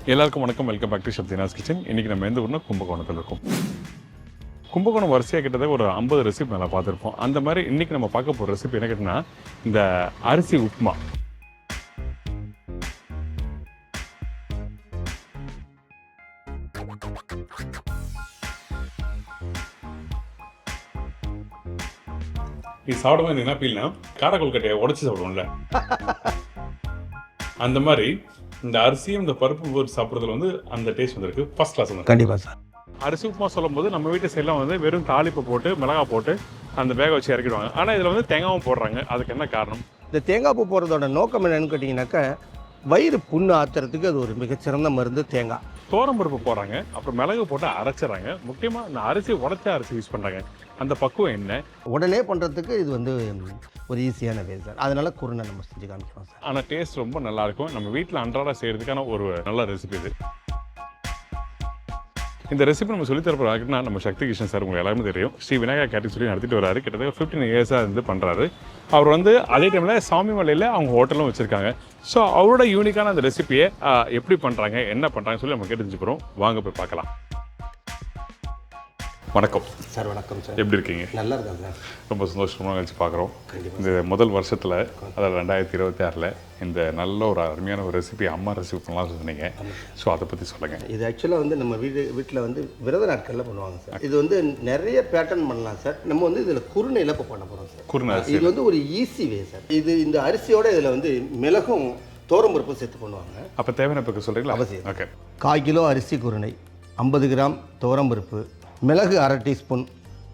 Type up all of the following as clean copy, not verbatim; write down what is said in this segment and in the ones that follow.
எல்லாருக்கும் வணக்கம். Welcome back to Shabdina's kitchen. இன்றைக்கி நம்ம எந்த ஊர்னா கும்பகோணத்தில் இருக்கோம். கும்பகோணம் வரிசையாக கிட்டத்தட்ட ஒரு 50 ரெசிபி நல்லா பார்த்துருப்போம். அந்த மாதிரி இன்றைக்கி நம்ம பார்க்க போகிற ரெசிபி என்ன கேட்டிங்கன்னா, இந்த அரிசி உப்புமா. இது சாப்பிடும்போது என்ன ஃபீல்னா, காரக்கொழுக்கட்டையை உடச்சி சாப்பிடுவோம்ல, அந்த மாதிரி இந்த அரிசியும் இந்த பருப்பு போட்டு சாப்பிட்றதுல வந்து அந்த டேஸ்ட் வந்துருக்கு. ஃபர்ஸ்ட் கிளாஸ் வந்து கண்டிப்பாக சார். அரிசி உப்புமா சொல்லும் போது நம்ம வீட்டு சைட்லாம் வந்து வெறும் தாளிப்பு போட்டு மிளகா போட்டு அந்த வேக வச்சு இறக்கிடுவாங்க. ஆனால் இதில் வந்து தேங்காவும் போடுறாங்க. அதுக்கு என்ன காரணம்? இந்த தேங்காய் பூ போடுறதோட நோக்கம் என்னன்னு கேட்டிங்கனாக்கா, வயிறு புண்ணு ஆத்துறதுக்கு அது ஒரு மிகச்சிறந்த மருந்து தேங்காய். பருப்பு போடுறாங்க, அப்புறம் மிளகு போட்டு அரைச்சிடறாங்க. முக்கியமாக இந்த அரிசி உடச்ச அரிசி யூஸ் பண்ணுறாங்க. அந்த பக்குவம் என்ன? உடனே பண்ணுறதுக்கு இது வந்து ஒரு ஈஸியான வே சார். அதனால குருணை நம்ம செஞ்சு காமிக்கிறோம் சார். ஆனால் டேஸ்ட் ரொம்ப நல்லாயிருக்கும். நம்ம வீட்டில் அன்றாட செய்கிறதுக்கான ஒரு நல்ல ரெசிபி இது. இந்த ரெசிபி நம்ம சொல்லித்தரப்போறாங்கன்னா நம்ம சக்தி கிருஷ்ணன் சார் உங்களுக்கு எல்லாருமே தெரியும். ஸ்ரீ விநாயகா கேட்டரிங் சொல்லி நடத்திட்டு வராரு. கிட்டத்தட்ட 15 இயர்ஸாக இருந்து பண்ணுறாரு. அவர் வந்து அதே டைமில் சாமிமலையில் அவங்க ஹோட்டலும் வச்சுருக்காங்க. ஸோ அவரோட யூனிக்கான அந்த ரெசிபியை எப்படி பண்ணுறாங்க, என்ன பண்ணுறாங்கன்னு சொல்லி நம்ம கேட்டு தெரிஞ்சுக்கிறோம். வாங்க போய் பார்க்கலாம். வணக்கம் சார். வணக்கம் சார். எப்படி இருக்கீங்க? நல்லா இருக்கேன் சார். ரொம்ப சந்தோஷமாக வச்சு பார்க்குறோம். இந்த முதல் வருஷத்தில், அதாவது 2026 இந்த நல்ல ஒரு அருமையான ஒரு ரெசிபி, அம்மா ரெசிபி பண்ணலாம் சொன்னீங்க. ஸோ அதை பற்றி சொல்லுங்கள். இது ஆக்சுவலாக வந்து நம்ம வீட்டில் வந்து விரத நாட்களில் பண்ணுவாங்க சார். இது வந்து நிறைய பேட்டர்ன் பண்ணலாம் சார். நம்ம வந்து இதில் குருணையில் இப்போ பண்ண போகிறோம் சார். குருணை இது வந்து ஒரு ஈஸி வே சார். இது இந்த அரிசியோட இதில் வந்து மிளகும் பருப்பும் சேர்த்து பண்ணுவாங்க. அப்போ தேவையான பக்கம் சொல்கிறீங்களா? அவசியம். ஓகே. 1/4 கிலோ அரிசி குருணை, 50 கிராம் பருப்பு, மிளகு 1/2 டீஸ்பூன்,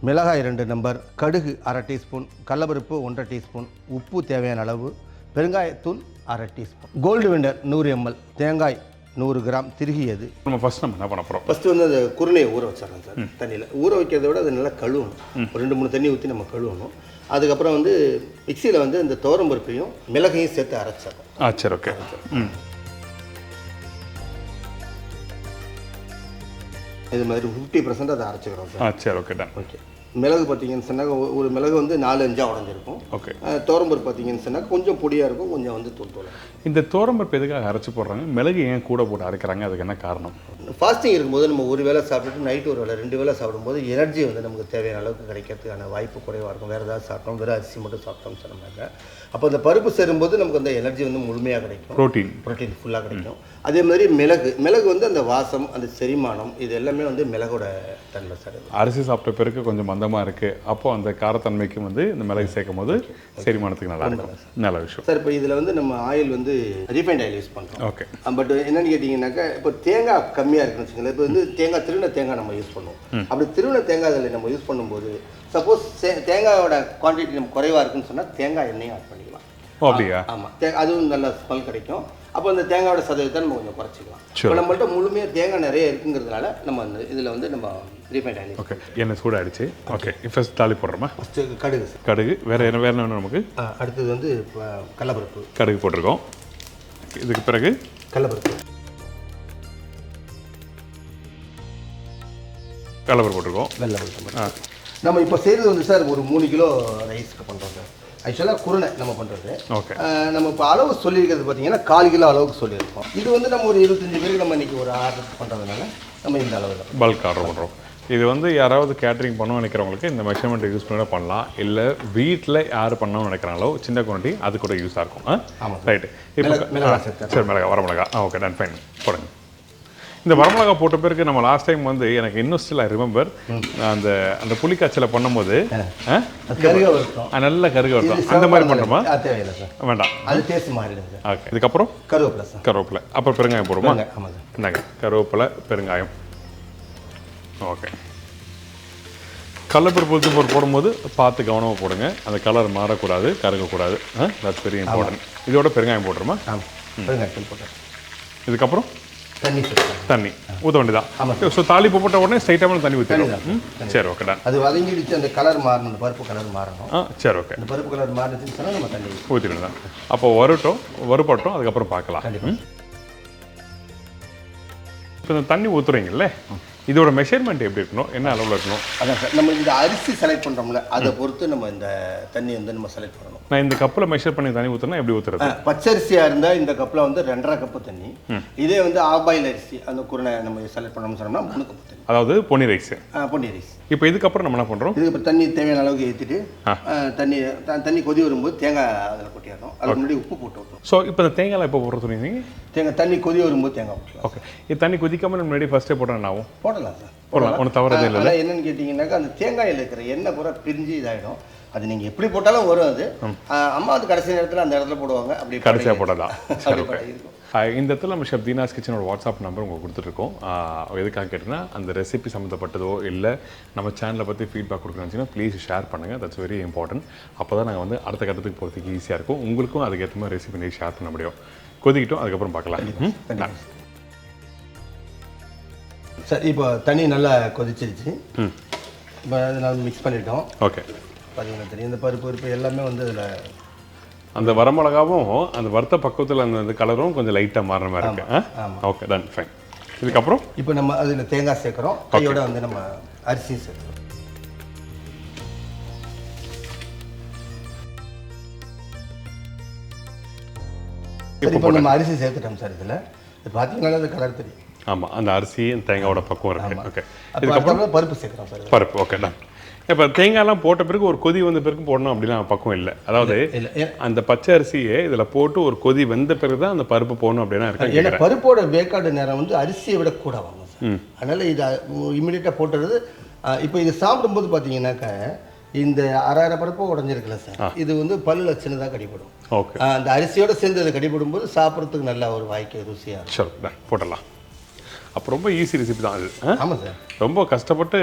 மிளகாய் 2 நம்பர், கடுகு 1/2 டீஸ்பூன், கடலப்பருப்பு 1/2 டீஸ்பூன், உப்பு தேவையான அளவு, பெருங்காயத்தூள் 1/2 டீஸ்பூன், கோல்டு விண்டர் 100 ml, தேங்காய் 100 கிராம் திருகியது. நம்ம என்ன பண்ண போகிறோம்? ஃபஸ்ட்டு வந்து அந்த குருணையை ஊற வச்சிடலாம் சார். தண்ணியில் ஊற வைக்கிறத விட அதை நல்லா கழுவணும். ஒரு 2-3 தண்ணி ஊற்றி நம்ம கழுவணும். அதுக்கப்புறம் வந்து மிக்சியில் வந்து இந்த பருப்பையும் மிளகையும் சேர்த்து அரைச்சிடணும். சரி, ஓகே. இது மாதிரி 50% அதை அரைச்சிக்கிறோம் சார். சரி, ஓகே, டன். ஓகே. மிளகு பார்த்தீங்கன்னு சொன்னாக்க ஒரு மிளகு வந்து 4-5 உடஞ்சிருக்கும். ஓகே. பருப்பு பார்த்தீங்கன்னு சொன்னால் கொஞ்சம் பொடியாக இருக்கும், கொஞ்சம் வந்து தூள். இந்த பருப்பு எதுக்காக அரைச்சி போடுறாங்க? மிளகு ஏன் கூட போட்டு அரைக்கிறாங்க? அதுக்கு என்ன காரணம்? ஃபாஸ்டிங் இருக்கும்போது நம்ம ஒரு வேளை சாப்பிட்டுட்டு நைட்டு ஒரு வேளை 2 வேளை சாப்பிடும்போது எனர்ஜி வந்து நமக்கு தேவையான அளவுக்கு கிடைக்கிறதுக்கான வாய்ப்பு குறைவாக இருக்கும். வேறு ஏதாவது சாப்பிட்டோம், வெறும் அரிசி மட்டும் சாப்பிட்டோம்னு சொன்னாங்க. அப்போ அந்த பருப்பு சேரும்போது நமக்கு அந்த எனர்ஜி வந்து முழுமையாக கிடைக்கும். ப்ரோட்டீன் ஃபுல்லாக கிடைக்கும். அதே மாதிரி மிளகு வந்து அந்த வாசம், அந்த செரிமானம், இது எல்லாமே வந்து மிளகோட தன்மை சார். அரிசி சாப்பிட்ட பிறகு கொஞ்சம் மந்தமாக இருக்குது. அப்போது அந்த காரத்தன்மைக்கும் வந்து இந்த மிளகு சேர்க்கும் போது செரிமானத்துக்கு நல்லா இருக்கும். நல்ல விஷயம் சார். இப்போ இதில் வந்து நம்ம ஆயில் வந்து ரீஃபைண்ட் ஆயில் யூஸ் பண்ணுறோம். ஓகே. பட் என்னென்னு கேட்டிங்கன்னாக்கா, இப்போ தேங்காய் கம்மியாக இருக்குன்னு வச்சுக்கோங்களேன். இப்போ வந்து திருவின தேங்காய் நம்ம யூஸ் பண்ணுவோம். அப்படி திருவின தேங்காய் அதில் நம்ம யூஸ் பண்ணும்போது சப்போஸ் தேங்காயோட குவான்டிட்டி நம்ம குறைவாக இருக்குன்னு சொன்னால் தேங்காய் எண்ணெயும் ஆட் பண்ணிக்கலாம். அப்படியா? ஆமாம். அதுவும் நல்ல ஸ்மெல் கிடைக்கும். அப்போ அந்த தேங்காயோட சதவீதத்தை நம்ம கொஞ்சம் குறைச்சிக்கலாம். இப்போ நம்மள்ட்ட முழுமையாக தேங்காய் நிறைய இருக்குங்கிறதுனால நம்ம அந்த இதில் வந்து நம்ம ரீஃபைண்ட் ஆயில். ஓகே. எண்ணெய் சூடாகிடுச்சு. ஓகே. ஃபர்ஸ்ட் தாளி போடுறோமா? ஃபஸ்ட்டு கடுகு சார். கடுகு. வேறு என்ன வேணும் நமக்கு? அடுத்தது வந்து கடலப்பருப்பு. கடுகு போட்டிருக்கோம். இதுக்கு பிறகு கடலப்பருப்பு போட்டிருக்கோம். வெள்ளப்பருப்பு. நம்ம இப்போ செய்கிறது வந்து சார் ஒரு 3 கிலோ ரைஸ்க்கு பண்ணுறோம் சார். ஆக்சுவலாக குருணை நம்ம பண்ணுறது. ஓகே. நம்ம இப்போ அளவு சொல்லியிருக்கிறது பார்த்தீங்கன்னா 1/4 கிலோ அளவுக்கு சொல்லியிருக்கோம். இது வந்து நம்ம ஒரு 25 பேருக்கு நம்ம இன்றைக்கி ஒரு ஆர்டர் பண்ணுறதுனால நம்ம இந்த அளவில் பல்க் ஆர்டர் பண்ணுறோம். இது வந்து யாராவது கேட்ரிங் பண்ணணும்னு நினைக்கிறவங்களுக்கு இந்த மெஷர்மெண்ட் யூஸ் பண்ணி பண்ணலாம். இல்லை வீட்டில் யார் பண்ணணும்னு நினைக்கிறாங்களோ சின்ன குவான்டிட்டி அது கூட யூஸாக இருக்கும். ஆமாம், ரைட்டு. இப்போ சரி, மிளகா, வரமிளகா. ஓகே, டன், ஃபைன், போடுங்க. இந்த வரமிளகா போட்ட பிறகு நம்ம லாஸ்ட் டைம் வந்து எனக்கு இன்னும் ஸ்டில் ஐ ரிமெம்பர் அந்த புளிக்காய்ச்சலை பண்ணும்போது நல்ல கருக வரட்டும். அந்த மாதிரி பண்ணுறோமா? தேவையில்லை சார், வேண்டாம். அது டேஸ்ட் மாறிடுங்க. ஓகே. இதுக்கப்புறம் கருவேப்பிலை, அப்புறம் பெருங்காயம் போடுமா? இந்தாங்க, கருவேப்பிலை, பெருங்காயம். ஓகே. கடலப்பருப்பு போடும்போது பார்த்து கவனமாக போடுங்க. அந்த கலர் மாறக்கூடாது, கருகக்கூடாது. That's very important. இதோட பெருங்காயம் போட்டுருமா? பெருங்காயத்தில் போட்டேன். இதுக்கப்புறம் தண்ணி ஊற்ற வேண்டியதான். ஸோ தாளிப்பு போட்ட உடனே ஸ்ட்ரைட்டாக தண்ணி ஊற்றிடும். சரி, ஓகே, டன். அது வதங்கிடுச்சு, அந்த கலர் மாறணும், அந்த பருப்பு கலர் மாறணும். சரி, ஓகே. அந்த பருப்பு கலர் மாறிடுச்சுன்னு சொன்னால் நம்ம தண்ணி ஊற்றிடும் தான். அப்போ வறுபட்டோம், அதுக்கப்புறம் பார்க்கலாம். இப்போ இந்த தண்ணி ஊற்றுறீங்கல்ல, இதோட மெஷர்மெண்ட் எப்படி இருக்கணும், என்ன அளவில் இருக்கணும்? அதான் சார், நம்ம இந்த அரிசி செலக்ட் பண்ணுறோம்ல, அதை பொறுத்து நம்ம இந்த தண்ணி வந்து நம்ம செலக்ட் பண்ணணும். நான் இந்த கப்பில் மெஷர் பண்ணி தண்ணி ஊற்றுனா எப்படி ஊற்றுறது? பச்சரிசியாக இருந்தால் இந்த கப்பில் வந்து 2.5 கப்பு தண்ணி. இதே வந்து ஆபாயில் அரிசி அந்த குருணை நம்ம செலக்ட் பண்ணோம்னு சொன்னோம்னா 3 கப்பு தண்ணி. அதாவது பொன்னி ரைஸ். பொன்னி ரைஸ். இப்போ இதுக்கப்புறம் நம்ம என்ன பண்ணுறோம்? இதுக்கு தண்ணி தேவையான அளவுக்கு ஏற்றிட்டு தண்ணி கொதி வரும்போது தேங்காய் அதில் கொட்டிடணும். அதுக்கு முன்னாடி உப்பு போட்டு விட்டுரும். ஸோ இப்போ இந்த தேங்காய் எப்போ போடுற சொன்னீங்க? தண்ணி கொதி வரும்போது தேங்காய் போடலாம். ஓகே. இது தண்ணி கொதிக்காமல் முன்னாடி ஃபஸ்ட்டே போட்டால் என்ன ஆகும்? போடலாம் சார், போடலாம், ஒன்றும் தவறதே இல்லை. என்னன்னு கேட்டிங்கன்னாக்கா அந்த தேங்காயில் இருக்கிற எண்ணெய் பூரா பிரிஞ்சு இதாகிடும். அது நீங்கள் எப்படி போட்டாலும் வரும். அது அம்மா வந்து கடைசி நேரத்தில் அந்த இடத்துல போடுவாங்க. அப்படி கடைசியாக போடலாம். சரி, ஓகே. இந்த இடத்துல நம்ம ஷெஃப் தீனாஸ் கிச்சனோட வாட்ஸ்அப் நம்பர் உங்களுக்கு கொடுத்துருக்கோம். எதுக்காக கேட்டிங்கன்னா அந்த ரெசிபி சம்மந்தப்பட்டதோ இல்லை நம்ம சேனலை பற்றி ஃபீட்பேக் கொடுக்கணும்னு ப்ளீஸ் ஷேர் பண்ணுங்கள். That's very important. அப்போ தான் நாங்கள் வந்து அடுத்த கட்டத்துக்கு போகிறதுக்கு ஈஸியாக இருக்கும். உங்களுக்கும் அதுக்கேற்ற மாதிரி ரெசிபி நீங்கள் ஷேர் பண்ண முடியும். கொதிக்கிட்டோம், அதுக்கப்புறம் பார்க்கலாம். சார் இப்போ தண்ணி நல்லா கொதிச்சிருச்சு. இப்போ அதை நம்ம மிக்ஸ் பண்ணிட்டோம். ஓகே. பார்த்தீங்கன்னா தெரியும் இந்த பருப்பு எல்லாமே வந்து அதில் அந்த வரமிளகாவும் அந்த வறுத்த பக்குவத்தில் அந்த கலரும் கொஞ்சம் லைட்டாக மாறின மாதிரி இருக்கு. Okay, done, fine. இதுக்கப்புறம் இப்போ நம்ம அதில் தேங்காய் சேர்க்குறோம். கையோட வந்து நம்ம அரிசியும் சேர்க்குறோம். இப்போ நம்ம அரிசி சேர்த்துட்டோம் சார். இதில் பார்த்தீங்கன்னா அது கலர் தெரியும். ஆமாம், அந்த அரிசி தேங்காயோட பக்குவம் இருக்கு. ஓகே. இதுக்கப்புறம் பருப்பு சேர்க்குறோம் சார். பருப்பு, ஓகே, டன். இப்போ தேங்காய்லாம் போட்ட பிறகு ஒரு கொதி வந்த பிறகு போடணும் அப்படிலாம் பக்கம் இல்லை. அதாவது அந்த பச்சை அரிசியை இதில் போட்டு ஒரு கொதி வெந்த பிறகு தான் அந்த பருப்பு போடணும் அப்படின்னா இருக்கு. ஏன்னா பருப்போட வேக்காடு நேரம் வந்து அரிசியை விட கூட வாங்க சார். அதனால் இதை இமீடியட்டாக போட்டுறது. இப்போ இது சாப்பிடும்போது பார்த்தீங்கன்னாக்கா இந்த அரை பருப்பு உடஞ்சிருக்குல்ல சார், இது வந்து பல்லில் சின்னதாக கடிப்படும். ஓகே. அந்த அரிசியோட சேர்ந்து அதை கடிப்படும் போது சாப்பிட்றதுக்கு நல்ல ஒரு வாய்க்கு ருசியாக இருக்கும். சரி, போடலாம். அப்போ ரொம்ப ஈஸி ரெசிபி தான் அது. ஆமாம் சார். ரொம்ப கஷ்டப்பட்டு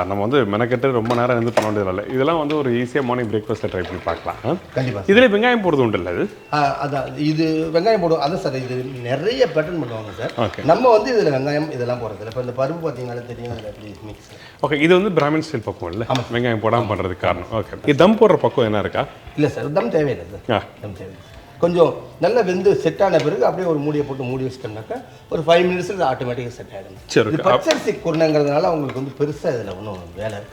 நம்ம வந்து மெனக்கெட்டு ரொம்ப நேரம் இருந்து பண்ண வேண்டியதில்லை. இதெல்லாம் வந்து ஒரு ஈஸியாக மார்னிங் பிரேக்ஃபாஸ்ட்டில் ட்ரை பண்ணி பார்க்கலாம். கண்டிப்பாக. இதில் வெங்காயம் போடுறது உண்டு இல்லை? அது அதான் இது வெங்காயம் போடுவோம். அதான் சார், இது நிறைய பேட்டர்ன் பண்ணுவாங்க சார். ஓகே. நம்ம வந்து இதில் வெங்காயம் இதெல்லாம் போடுறதில்ல. இப்போ இந்த பருப்பு பார்த்தீங்கன்னாலே தெரியும் அதில் எப்படி மிக்ஸ். ஓகே. இது வந்து பிராமின் ஸ்டைல் பக்குவம் இல்லை? வெங்காயம் போடாமல் பண்ணுறதுக்கு காரணம். ஓகே. இது தம் போடுற பக்குவம் என்ன இருக்கா? இல்லை சார், தம் தேவையில்லை சார். தம் தேவையில்லை. கொஞ்சம் நல்லா வெந்து செட் ஆன பிறகு அப்படியே ஒரு மூடியை போட்டு மூடி வச்சிட்டோம்னாக்கா ஒரு 5 மினிட்ஸில் ஆட்டோமேட்டிக்காக செட் ஆகிடும். சரி. இது பச்சரிசி குருணைங்கிறதுனால அவங்களுக்கு வந்து பெருசாக இதில் ஒன்றும்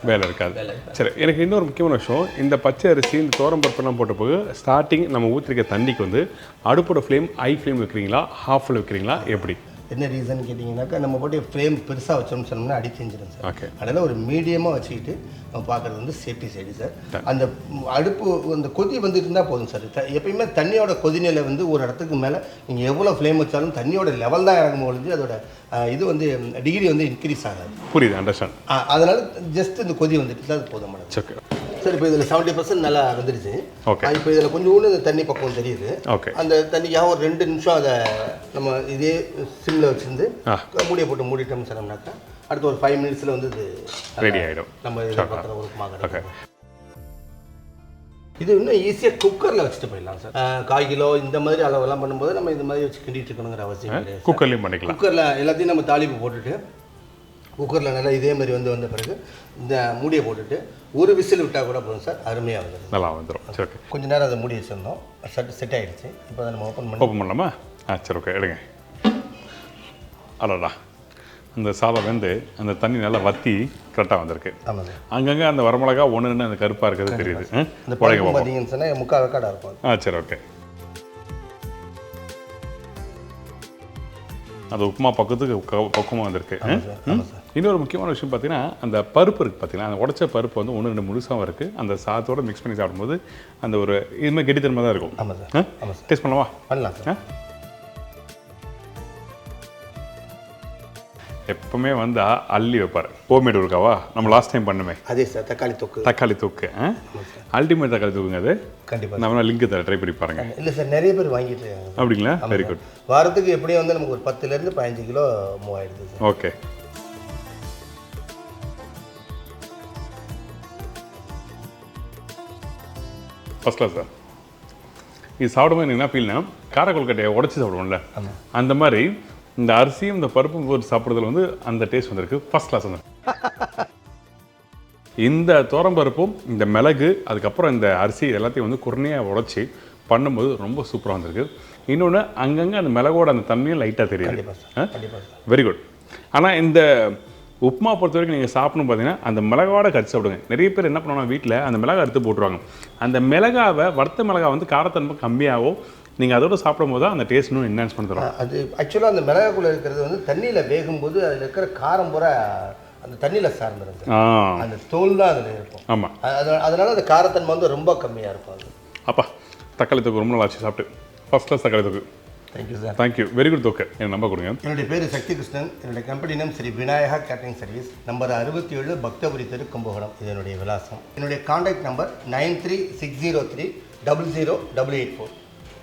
வேலை இருக்காது. சரி, எனக்கு இன்னொரு முக்கியமான விஷயம், இந்த பச்சை அரிசி இந்த தோரம் பருப்பெல்லாம் போட்ட போது ஸ்டார்டிங் நம்ம ஊற்றிருக்க தண்ணிக்கு வந்து அடுப்போட ஃப்ளேம் ஹை ஃப்ளேம் வைக்கிறீங்களா, ஹாஃபில் வைக்கிறீங்களா, எப்படி? என்ன ரீசன் கேட்டிங்கனாக்கா நம்ம போட்டு ஃப்ளேம் பெருசாக வச்சோம்னு சொன்னோம்னா அடி செஞ்சிடும் சார். ஓகே. அதனால் ஒரு மீடியமாக வச்சுக்கிட்டு நம்ம பார்க்குறது வந்து சேஃப்டி சைடு சார். அந்த அடுப்பு அந்த கொதி வந்துட்டு இருந்தால் போதும் சார். எப்பயுமே தண்ணியோட கொதிநிலை வந்து ஒரு இடத்துக்கு மேலே நீங்கள் எவ்வளோ ஃப்ளேம் வச்சாலும் தண்ணியோட லெவல் தான் இறங்கும் பொழுது அதோட இது வந்து டிகிரி வந்து இன்க்ரீஸ் ஆகாது. புரியுது, அண்டர்ஸ்டாண்ட். அதனால் ஜஸ்ட் இந்த கொதி வந்துட்டு தான் அது போதும் மேடம். Okay sir. இப்போ இதில் 70% நல்லா வந்துடுச்சு. ஓகே. இப்போ இதில் கொஞ்சோண்டு இந்த தண்ணி பக்கம் தெரியுது. ஓகே. அந்த தண்ணிக்காக ஒரு 2 நிமிஷம் அதை நம்ம இதே சிம்மில் வச்சுருந்து மூடியை போட்டு மூடிட்டோம்னு சொன்னோம்னாக்கா அடுத்து ஒரு 5 மினிட்ஸில் வந்து இது ரெடி ஆகிடும். நம்ம இதில் ஒரு உப்புமா. இது இன்னும் ஈஸியாக குக்கரில் வச்சுட்டு போயிடலாம் சார். 1/4 கிலோ இந்த மாதிரி அளவெல்லாம் பண்ணும்போது நம்ம இந்த மாதிரி வச்சு கிண்டிட்டு இருக்கணுங்கிற அவசியம் கிடையாது. குக்கர்லேயும் பண்ணிக்கலாம். குக்கரில் எல்லாத்தையும் நம்ம தாளிப்பு போட்டுட்டு குக்கரில் நல்லா இதே மாதிரி வந்த பிறகு இந்த மூடியை போட்டுட்டு ஒரு விசில் விட்டால் கூட போதும் சார். அருமையாக வந்துடும், நல்லா வந்துடும். சரி, ஓகே. கொஞ்சம் நேரம் அதை மூடி வச்சுருந்தோம், செட் ஆகிடுச்சு. இப்போ அதை நம்ம ஓப்பன் பண்ணலாமா? சரி, ஓகே, எடுங்க. அடடா, அந்த சாதம் வந்து அந்த தண்ணி நல்லா வற்றி கரெக்டாக வந்திருக்கு. ஆமாம் சார். அங்கங்கே அந்த வரமிளகா ஒன்று அந்த கருப்பாக இருக்கிறது தெரியுது. இந்த பழக்கம் பார்த்தீங்கன்னு சொன்னால் 3/4 வேக்காடாக இருக்கும். சரி, ஓகே. அது உப்புமா பக்கமாக வந்திருக்கு. இன்னொரு முக்கியமான விஷயம் பார்த்தீங்கன்னா அந்த பருப்பு இருக்குது பார்த்தீங்கன்னா, அந்த உடச்ச பருப்பு வந்து 1-2 முழுசாகவும் இருக்குது. அந்த சாதத்தோடு மிக்ஸ் பண்ணி சாப்பிடும்போது அந்த ஒரு இதுமாதிரி கெட்டித்தன்மை தான் இருக்கும். ஆமாம் சார். ஆமாம் சார். டேஸ்ட் பண்ணலாமா? பண்ணலாம் சார். எப்பவுமே வந்து அள்ளி வைப்பார். ஹோம்மேட் இருக்காவா? நம்ம லாஸ்ட் டைம் பண்ணுமே அதே சார். தக்காளி தொக்கு. அல்டிமேட் தக்காளி தொக்குங்க அது. கண்டிப்பாக நம்ம லிங்க் தர ட்ரை பண்ணி பாருங்க. இல்லை சார், நிறைய பேர் வாங்கிட்டு அப்படிங்களா? Very good. வாரத்துக்கு எப்படியும் வந்து நமக்கு ஒரு 10லேருந்து 15 கிலோ மூவ் ஆகிடுது sir. Okay. First class sir. இது சாப்பிடும்போது என்ன ஃபீல்னா, காரக்கொழுக்கட்டையை உடச்சி சாப்பிடுவோம்ல, அந்த மாதிரி இந்த அரிசியும் இந்த பருப்பும் போட்டு சாப்பிட்றதுல வந்து அந்த டேஸ்ட் வந்திருக்கு. ஃபர்ஸ்ட் கிளாஸ் வந்து இந்த தோரம்பருப்பும் இந்த மிளகு அதுக்கப்புறம் இந்த அரிசி எல்லாத்தையும் வந்து குறையாக உடச்சி பண்ணும்போது ரொம்ப சூப்பராக வந்திருக்கு. இன்னொன்று அங்கங்கே அந்த மிளகோட அந்த தன்மையும் லைட்டாக தெரியுது. கண்டிப்பாக. Very good. ஆனால் இந்த உப்புமா பொறுத்த வரைக்கும் நீங்கள் சாப்பிடணும் பார்த்தீங்கன்னா அந்த மிளகாவோட கடிச்சு சாப்பிடுங்க. நிறைய பேர் என்ன பண்ணுவாங்க வீட்டில் அந்த மிளகா எடுத்து போட்டுருவாங்க. அந்த மிளகாவை வறுத்த மிளகா வந்து காரத்தன்மை கம்மியாகவும் நீங்கள் அதோட சாப்பிடும் போது தான் அந்த டேஸ்ட் இன்னும் என்ஹான்ஸ் பண்ணி தரும். அது ஆக்சுவலாக அந்த மிளகாக்குள்ளே இருக்கிறது வந்து தண்ணியில் வேகும்போது அதில் இருக்கிற காரம் பூரா அந்த தண்ணியில் சார்ந்துருங்க. அந்த தோல் தான் அதில் இருக்கும். ஆமாம், அதனால அந்த காரத்தன்மை வந்து ரொம்ப கம்மியாக இருக்கும். அது அப்பா தக்காளி தொக்கு ரொம்ப நல்லா ஆச்சு சாப்பிட்டு. ஃபர்ஸ்ட் கிளாஸ் தக்காளி தொக்கு. Thank you sir. Thank you, very good தொக்கு. என் நம்பர் கொடுங்க. என்னுடைய பேர் சக்தி கிருஷ்ணன். என்னுடைய company name Sri Vinayaka catering service. Number 67 Bhaktapuri தெரு, கும்பகோணம். இது என்னுடைய விலாசம். என்னுடைய காண்டாக்ட் நம்பர் 9360300884.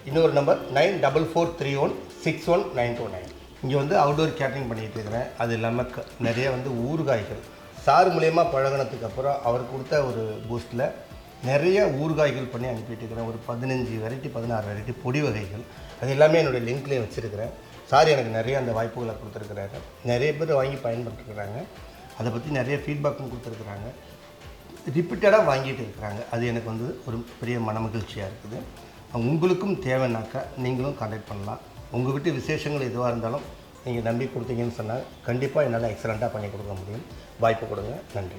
இன்னொரு நம்பர் 9443161929. இங்கே வந்து அவுட்டோர் கேட்டரிங் பண்ணிகிட்டு இருக்கிறேன். அது இல்லாமல் நிறைய வந்து ஊறுகாய்கள் சார் மூலயமா பழகினதுக்கு அப்புறம் அவர் கொடுத்த ஒரு பூஸ்ட்டில் நிறைய ஊறுகாய்கள் பண்ணி அனுப்பிட்டு இருக்கிறேன். ஒரு 15 வெரைட்டி 16 வெரைட்டி பொடி வகைகள். அது எல்லாமே என்னுடைய லிங்க்லேயே வச்சுருக்கிறேன். சார் எனக்கு நிறைய அந்த வாய்ப்புகளை கொடுத்துருக்குறாங்க. நிறைய பேர் வாங்கி பயன்பட்டுருக்குறாங்க. அதை பற்றி நிறைய ஃபீட்பேக்கும் கொடுத்துருக்குறாங்க. ரிப்பீட்டடாக வாங்கிட்டு இருக்கிறாங்க. அது எனக்கு வந்து ஒரு பெரிய மனமகிழ்ச்சியாக இருக்குது. உங்களுக்கும் தேவைன்னாக்கா நீங்களும் கான்டாக்ட் பண்ணலாம். உங்கள் வீட்டு விசேஷங்கள் எதுவாக இருந்தாலும் நீங்கள் நம்பி கொடுத்தீங்கன்னு சொன்னால் கண்டிப்பாக என்னால் எக்ஸலண்ட்டாக பண்ணி கொடுக்க முடியும். வாய்ப்பு கொடுங்க. நன்றி.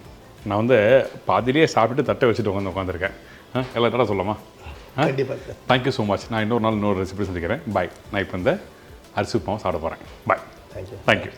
நான் வந்து பாதிலேயே சாப்பிட்டு தட்டை வச்சுட்டு உட்காந்துருக்கேன். எல்லாம் தடவை சொல்லலாமா? கண்டிப்பாக சார். Thank you so much. நான் இன்னொரு நாள் இன்னொரு ரெசிபி செஞ்சுக்கிறேன். பாய். நான் இப்போ இந்த அரிசி உப்புமாவை சாப்பிட போகிறேன். பாய். தேங்க்யூ. தேங்க்யூ.